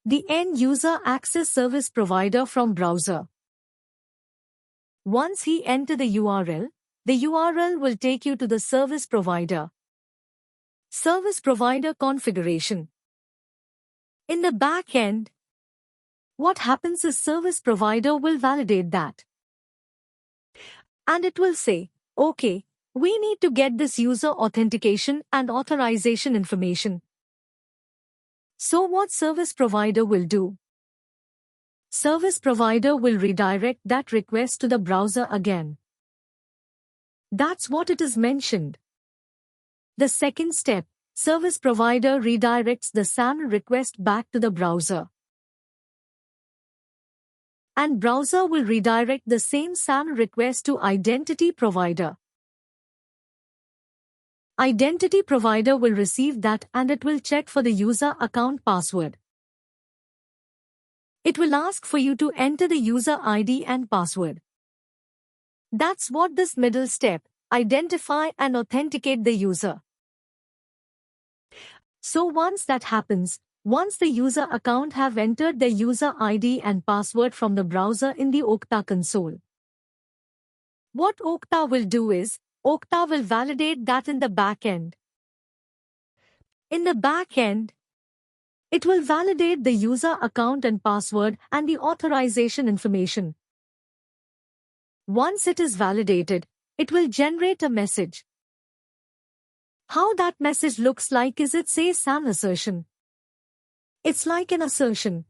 The end user access service provider from browser. Once he enter the URL will take you to the service provider. Service provider configuration. In the back end, what happens is service provider will validate that. And it will say, okay, we need to get this user authentication and authorization information. So what service provider will do? Service provider will redirect that request to the browser again. That's what it is mentioned. The second step, service provider redirects the SAML request back to the browser. And browser will redirect the same SAML request to identity provider. Identity provider will receive that and it will check for the user account password. It will ask for you to enter the user ID and password. That's what this middle step, identify and authenticate the user. So once that happens, once the user account have entered the user ID and password from the browser in the Okta console, what Okta will do is, Okta will validate that in the back end. In the back end, it will validate the user account and password and the authorization information. Once it is validated, it will generate a message. How that message looks like is it says SAML assertion. It's like an assertion.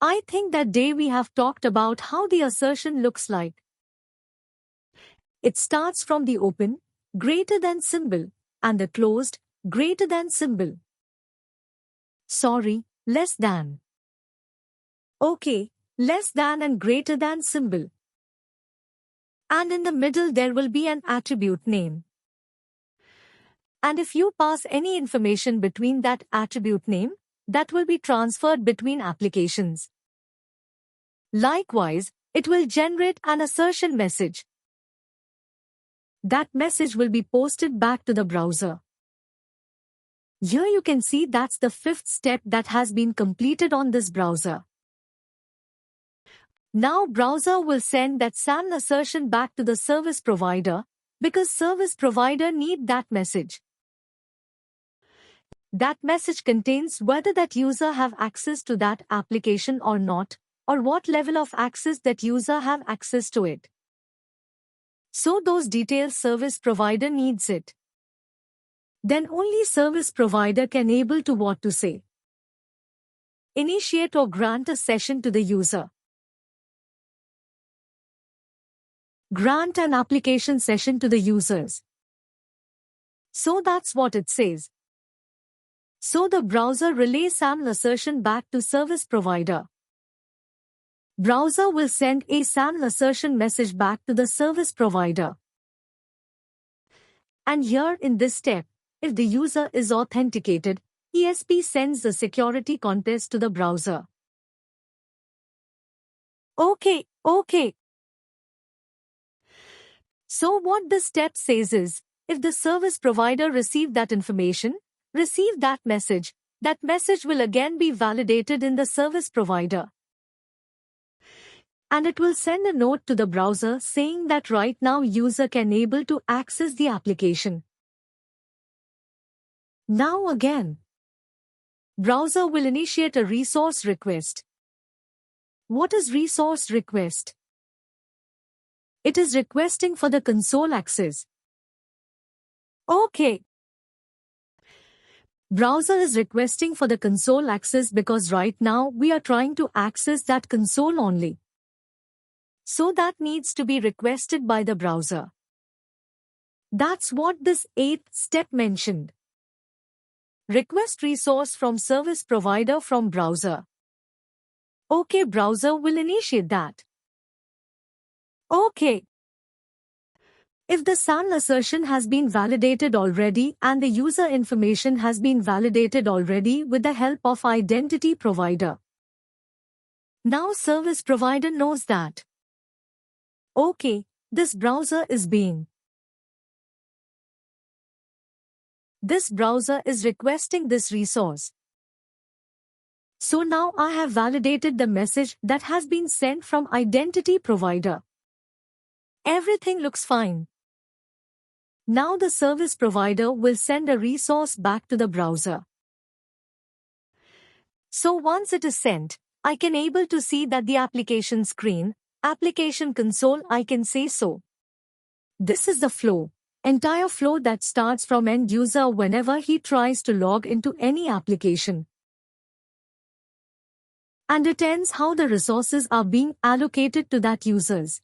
I think that day we have talked about how the assertion looks like. It starts from the open, greater than symbol, and the closed, greater than symbol. Sorry, less than. Okay, less than and greater than symbol. And in the middle there will be an attribute name. And if you pass any information between that attribute name, that will be transferred between applications. Likewise, it will generate an assertion message. That message will be posted back to the browser. Here you can see that's the fifth step that has been completed on this browser. Now browser will send that SAML assertion back to the service provider because service provider need that message. That message contains whether that user have access to that application or not, or what level of access that user have access to it. So those details service provider needs it. Then only service provider can able to what to say. Initiate or grant a session to the user. Grant an application session to the users. So that's what it says. So the browser relays SAML assertion back to service provider. Browser will send a SAML assertion message back to the service provider. And here in this step, if the user is authenticated, ESP sends the security context to the browser. Okay. So what this step says is, if the service provider received that information, receive that message will again be validated in the service provider. And it will send a note to the browser saying that right now user can able to access the application. Now again, browser will initiate a resource request. What is resource request? It is requesting for the console access. Okay. Browser is requesting for the console access because right now we are trying to access that console only. So that needs to be requested by the browser. That's what this 8th step mentioned. Request resource from service provider from browser. Okay, browser will initiate that. Okay. If the SAML assertion has been validated already and the user information has been validated already with the help of identity provider. Now service provider knows that. Okay, this browser is requesting this resource. So now I have validated the message that has been sent from identity provider. Everything looks fine. Now the service provider will send a resource back to the browser. So once it is sent, I can able to see that the application screen, application console, I can say so. This is the flow. Entire flow that starts from end user whenever he tries to log into any application. And it ends how the resources are being allocated to that users.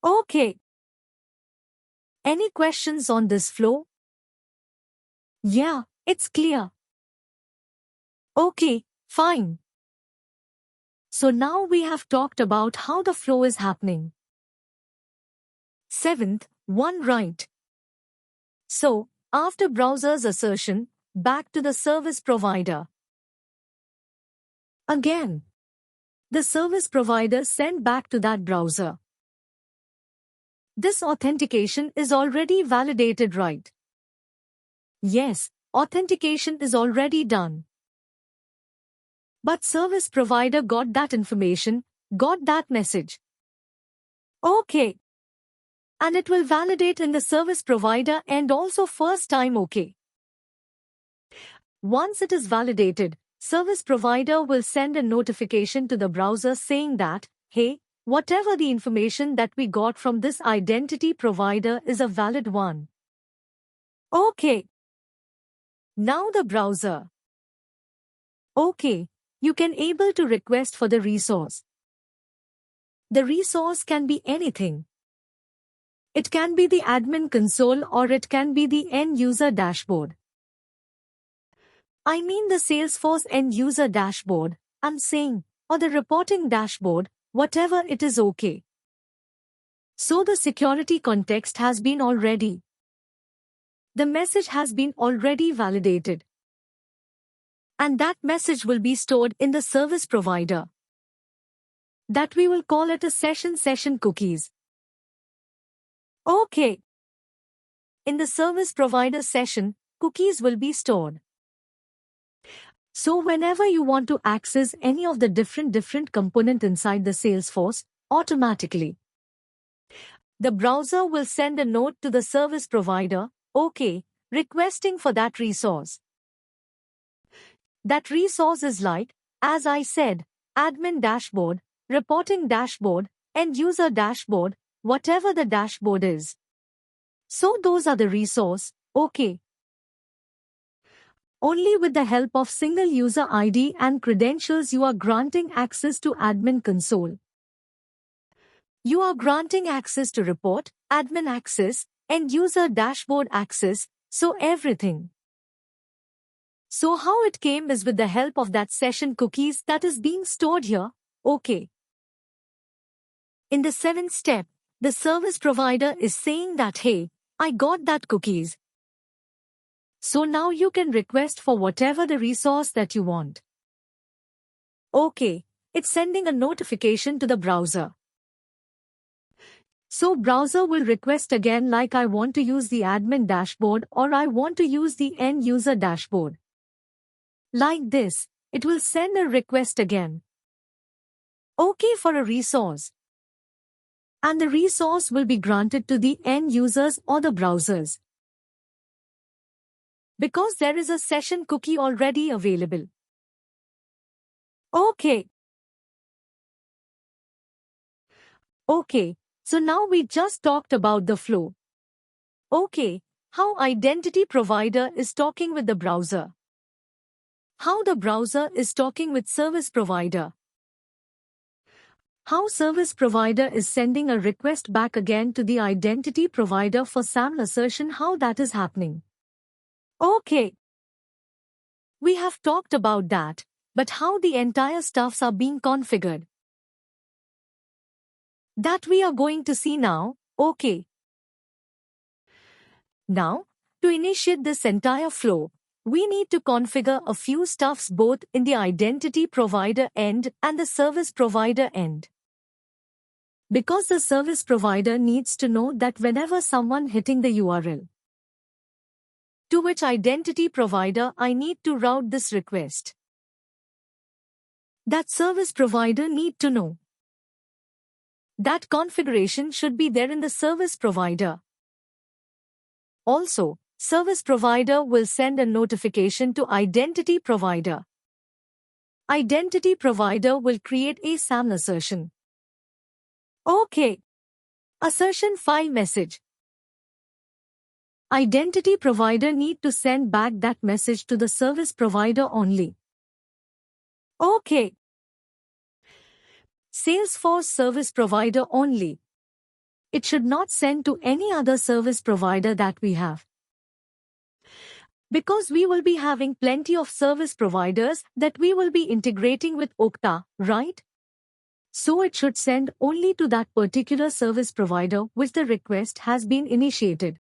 Okay. Any questions on this flow? Yeah, it's clear. Okay, fine. So now we have talked about how the flow is happening. Seventh, one right. So, after browser's assertion, back to the service provider. Again, the service provider sent back to that browser. This authentication is already validated, right? Yes, authentication is already done. But service provider got that information, got that message. Okay. And it will validate in the service provider and also first time okay. Once it is validated, service provider will send a notification to the browser saying that, hey, whatever the information that we got from this identity provider is a valid one. Okay. Now the browser. Okay. You can able to request for the resource. The resource can be anything. It can be the admin console or it can be the end user dashboard. I mean the Salesforce end user dashboard, I'm saying, or the reporting dashboard, whatever it is okay. So the security context has been already. The message has been already validated. And that message will be stored in the service provider. That we will call it a session cookies. Okay. In the service provider session, cookies will be stored. So whenever you want to access any of the different component inside the Salesforce, automatically, the browser will send a note to the service provider, okay, requesting for that resource. That resource is like, as I said, admin dashboard, reporting dashboard, end user dashboard, whatever the dashboard is. So those are the resource, okay. Only with the help of single user ID and credentials you are granting access to admin console. You are granting access to report, admin access, end user dashboard access, so everything. So how it came is with the help of that session cookies that is being stored here, okay. In the 7th step, the service provider is saying that hey, I got that cookies. So now you can request for whatever the resource that you want. Okay, it's sending a notification to the browser. So browser will request again like I want to use the admin dashboard or I want to use the end user dashboard. Like this, it will send a request again. Okay for a resource. And the resource will be granted to the end users or the browsers. Because there is a session cookie already available. Okay. Okay, so now we just talked about the flow. Okay, how identity provider is talking with the browser. How the browser is talking with service provider. How service provider is sending a request back again to the identity provider for SAM assertion, how that is happening. Okay. We have talked about that, but how the entire stuffs are being configured. That we are going to see now, okay. Now, to initiate this entire flow, we need to configure a few stuffs both in the identity provider end and the service provider end. Because the service provider needs to know that whenever someone hitting the URL to which identity provider I need to route this request. That service provider need to know. That configuration should be there in the service provider. Also, service provider will send a notification to identity provider. Identity provider will create a SAM assertion. Okay. Assertion file message. Identity provider need to send back that message to the service provider only. Okay. Salesforce service provider only. It should not send to any other service provider that we have. Because we will be having plenty of service providers that we will be integrating with Okta, right? So it should send only to that particular service provider which the request has been initiated.